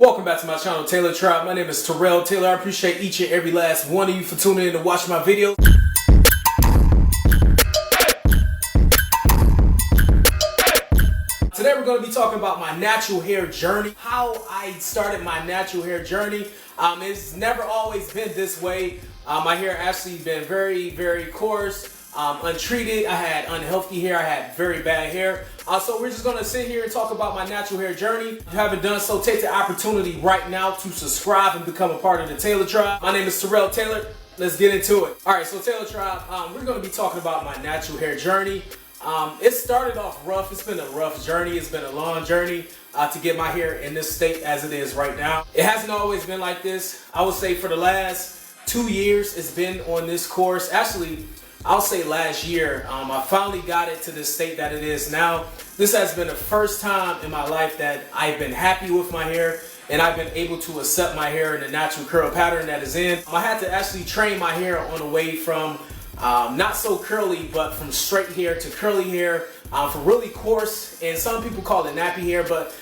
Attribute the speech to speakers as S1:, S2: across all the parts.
S1: Welcome back to my channel, Tailor Tribe. My name is Terrell Tailor. I appreciate each and every last one of you for tuning in to watch my videos. Today we're going to be talking about my natural hair journey, how I started my natural hair journey. It's never always been this way. My hair actually been very coarse, untreated. I had unhealthy hair. I had very bad hair. So we're just going to sit here and talk about my natural hair journey. If you haven't done so, take the opportunity right now to subscribe and become a part of the Tailor Tribe. My name is TerrellTailored. Let's get into it. All right, so Tailor Tribe, we're going to be talking about my natural hair journey. It started off rough. It's been a rough journey. It's been a long journey to get my hair in this state as it is right now. It hasn't always been like this. I would say for the last 2 years, it's been on this course. Actually, I'll say last year, I finally got it to the state that it is now. This has been the first time in my life that I've been happy with my hair and I've been able to accept my hair in the natural curl pattern that is in. I had to actually train my hair on the way from not so curly, but from straight hair to curly hair, from really coarse, and some people call it nappy hair, but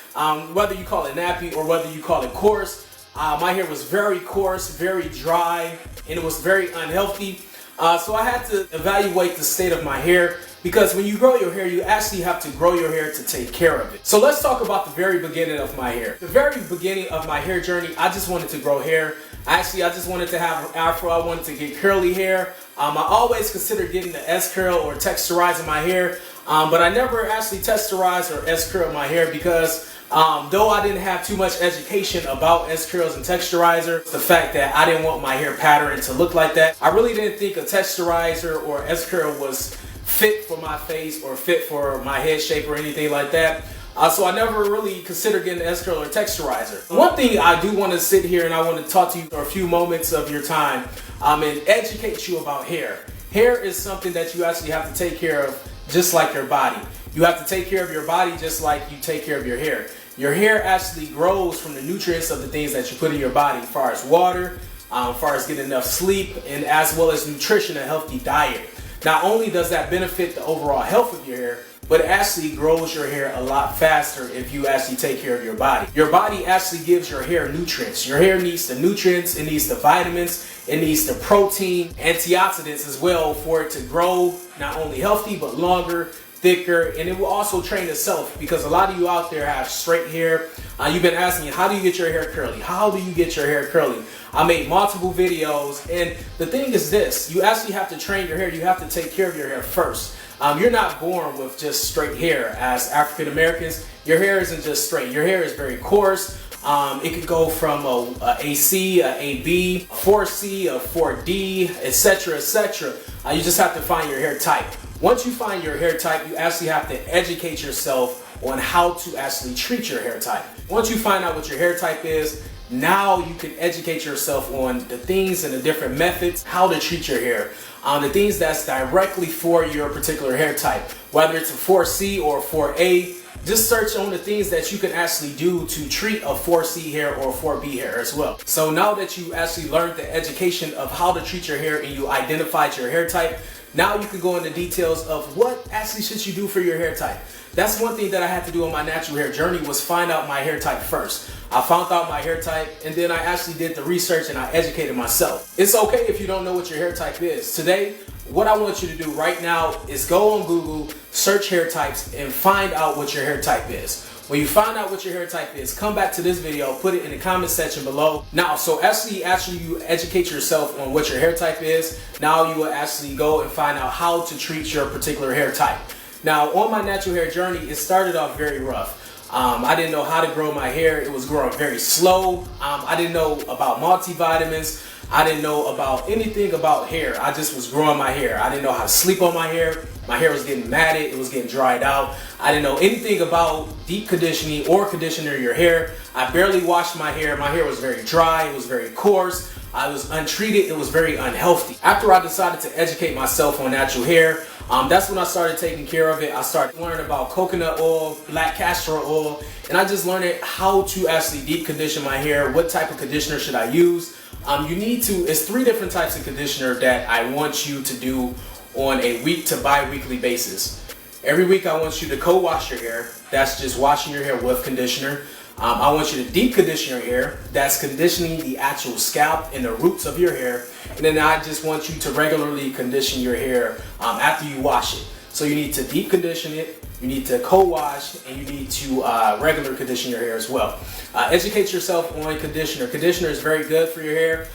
S1: whether you call it nappy or whether you call it coarse, my hair was very coarse, very dry, and it was very unhealthy. So I had to evaluate the state of my hair, because when you grow your hair, you actually have to grow your hair to take care of it. So let's talk about the very beginning of my hair. The very beginning of my hair journey, I just wanted to grow hair. Actually, I just wanted to have an afro. I wanted to get curly hair. I always considered getting the S-curl or texturizing my hair, but I never actually texturized or S-curled my hair because though I didn't have too much education about S-curls and texturizer, the fact that I didn't want my hair pattern to look like that, I really didn't think a texturizer or S-curl was fit for my face or fit for my head shape or anything like that. So I never really considered getting an S-curl or texturizer. One thing I do want to sit here and I want to talk to you for a few moments of your time and educate you about hair. Hair is something that you actually have to take care of just like your body. You have to take care of your body just like you take care of your hair. Your hair actually grows from the nutrients of the things that you put in your body, as far as water, as far as getting enough sleep, and as well as nutrition, a healthy diet. Not only does that benefit the overall health of your hair, but it actually grows your hair a lot faster if you actually take care of your body. Your body actually gives your hair nutrients. Your hair needs the nutrients, it needs the vitamins, it needs the protein, antioxidants as well for it to grow not only healthy but longer, thicker, and it will also train itself, because a lot of you out there have straight hair. You've been asking, how do you get your hair curly? How do you get your hair curly? I made multiple videos, and the thing is this, you actually have to train your hair. You have to take care of your hair first. You're not born with just straight hair. As African Americans, your hair isn't just straight. Your hair is very coarse. It could go from a AC, a AB, a 4C, a 4D, etc., etc. You just have to find your hair type. Once you find your hair type, you actually have to educate yourself on how to actually treat your hair type. Once you find out what your hair type is, now you can educate yourself on the things and the different methods, how to treat your hair. The things that's directly for your particular hair type. Whether it's a 4C or a 4A, just search on the things that you can actually do to treat a 4C hair or a 4B hair as well. So now that you actually learned the education of how to treat your hair and you identified your hair type, now you can go into details of what actually should you do for your hair type. That's one thing that I had to do on my natural hair journey, was find out my hair type first. I found out my hair type, and then I actually did the research and I educated myself. It's okay if you don't know what your hair type is. Today, what I want you to do right now is go on Google, search hair types, and find out what your hair type is. When you find out what your hair type is, come back to this video, put it in the comment section below. Now, so after you educate yourself on what your hair type is, now you will actually go and find out how to treat your particular hair type. Now, on my natural hair journey, it started off very rough. I didn't know how to grow my hair. It was growing very slow. I didn't know about multivitamins. I didn't know about anything about hair. I just was growing my hair. I didn't know how to sleep on my hair. My hair was getting matted. It was getting dried out. I didn't know anything about deep conditioning or conditioning your hair. I barely washed my hair. My hair was very dry. It was very coarse. I was untreated. It was very unhealthy. After I decided to educate myself on natural hair, that's when I started taking care of it. I started learning about coconut oil, black castor oil, and I just learned how to actually deep condition my hair. What type of conditioner should I use? It's 3 different types of conditioner that I want you to do on a week to bi-weekly basis. Every week I want you to co-wash your hair. That's just washing your hair with conditioner. I want you to deep condition your hair. That's conditioning the actual scalp and the roots of your hair. And then I just want you to regularly condition your hair after you wash it. So you need to deep condition it, you need to co-wash, and you need to regular condition your hair as well. Educate yourself on conditioner. Conditioner is very good for your hair.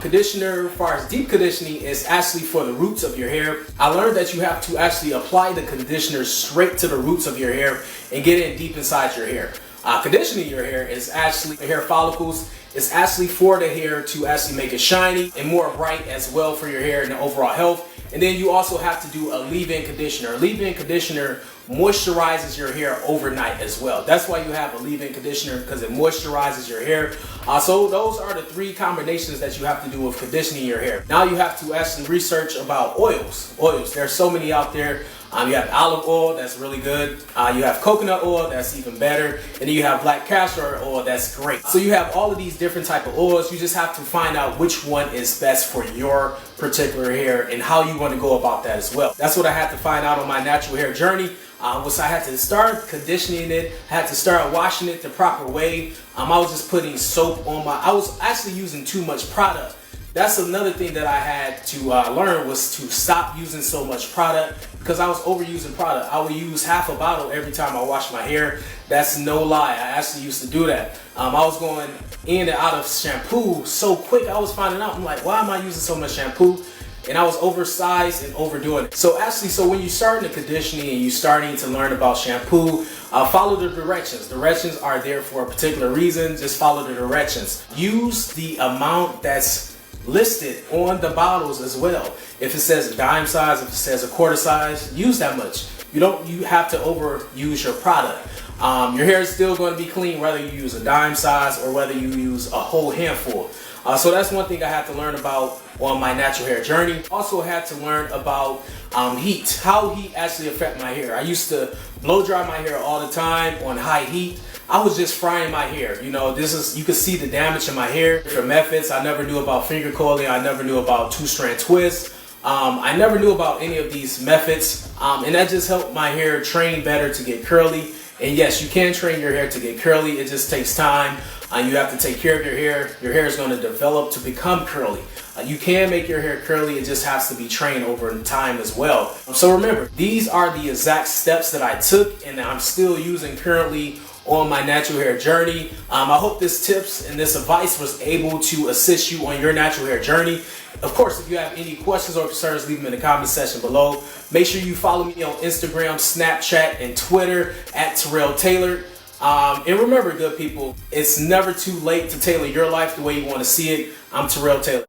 S1: Conditioner, as far as deep conditioning, is actually for the roots of your hair. I learned that you have to actually apply the conditioner straight to the roots of your hair and get in deep inside your hair. Conditioning your hair is actually the hair follicles. It's actually for the hair to actually make it shiny and more bright as well for your hair and the overall health. And then you also have to do a leave-in conditioner. A leave-in conditioner moisturizes your hair overnight as well. That's why you have a leave-in conditioner, because it moisturizes your hair. So those are the three combinations that you have to do with conditioning your hair. Now you have to actually research about oils. There's so many out there. You have olive oil, that's really good. You have coconut oil, that's even better. And then you have black castor oil, that's great. So you have all of these different type of oils. You just have to find out which one is best for your particular hair and how you want to go about that as well. That's what I had to find out on my natural hair journey. I had to start conditioning it, I had to start washing it the proper way. I was just putting soap on I was actually using too much product. That's another thing that I had to learn, was to stop using so much product, because I was overusing product. I would use half a bottle every time I wash my hair. That's no lie. I actually used to do that. I was going in and out of shampoo so quick. I was finding out, I'm like, why am I using so much shampoo? And I was oversized and overdoing it. So when you're starting the conditioning and you're starting to learn about shampoo, follow the directions. Directions are there for a particular reason. Just follow the directions. Use the amount that's listed on the bottles as well. If it says a dime size, if it says a quarter size, use that much. You have to overuse your product. Your hair is still going to be clean whether you use a dime size or whether you use a whole handful. So that's one thing I had to learn about on my natural hair journey. Also had to learn about heat, how heat actually affect my hair. I used to blow dry my hair all the time on high heat. I was just frying my hair. You can see the damage in my hair. Different methods. I never knew about finger coiling. I never knew about two-strand twists. I never knew about any of these methods. And that just helped my hair train better to get curly. And yes, you can train your hair to get curly. It just takes time. You have to take care of your hair. Your hair is going to develop to become curly. You can make your hair curly. It just has to be trained over time as well. So remember, these are the exact steps that I took and I'm still using currently on my natural hair journey. I hope this tips and this advice was able to assist you on your natural hair journey. Of course, if you have any questions or concerns, leave them in the comment section below. Make sure you follow me on Instagram, Snapchat, and Twitter at TerrellTailored. And remember, good people, it's never too late to tailor your life the way you want to see it. I'm TerrellTailored.